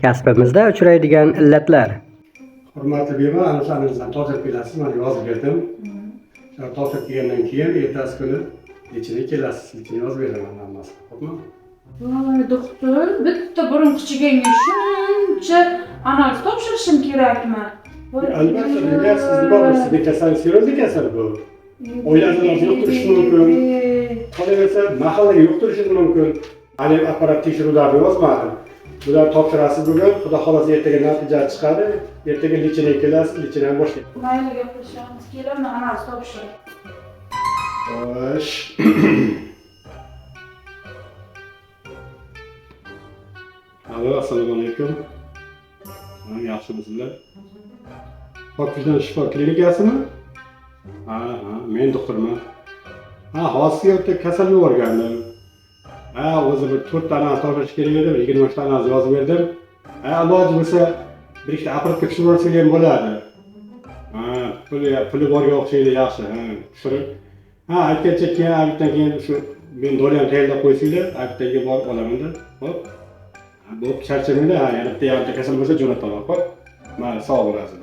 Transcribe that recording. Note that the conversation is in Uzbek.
kasbimizda uchraydigan illatlar. Hurmatli bemor, ana shundan topshirib kelasiz, mana yozib berdim. Shuni topshirib kelgandan keyin ertasi kuni ichini kelasiz, ichini yozib beraman hammasini. Xo'pmi? Voy doktor, bitta burun qichiganga shuncha analiz topshirishim kerakmi? Albatta, nega siz nima sizni kasallik serozli kasal bu. O'ylaringiz yuqtirishi mumkin. Qolaversa, mahallaga yuqtirishi mumkin. Hali apparat tekshiruvlarni yozmadim. Bular topshirasiz bugun, xudo xolasa ertaga natija chiqadi. Ertaga lichinaga kelasiz, lichinaga boshlaysiz. Mayli gaplashamiz, kelamni analiz topshirib. Xo'sh. Alo, assalomu alaykum. Yaxshimisizlar? Pokizdan shifo klinikasimi? Ha, men doktorman. Ha, hozirda kasal yuborgandim. Ha, o'zi bir 4 ta analiz topshirish kerak edi, 20 ta analiz yozib berdim. Ha, iloji bo'lsa bir ikkita apparatga tushirib olsangiz ham bo'ladi. Ha, puli borga o'xshaydi, yaxshi. Ha, tushirib. Ha, aytgancha keyin aytdan keyin shu men do'lam tayyorlab qo'ysanglar, aytdagi borib olaman-da. Xo'p. Bo'p, charchamanglar, yana bitta kasal bo'lsa jo'nataman, xo'p? Mayli, sog' bo'lasiz.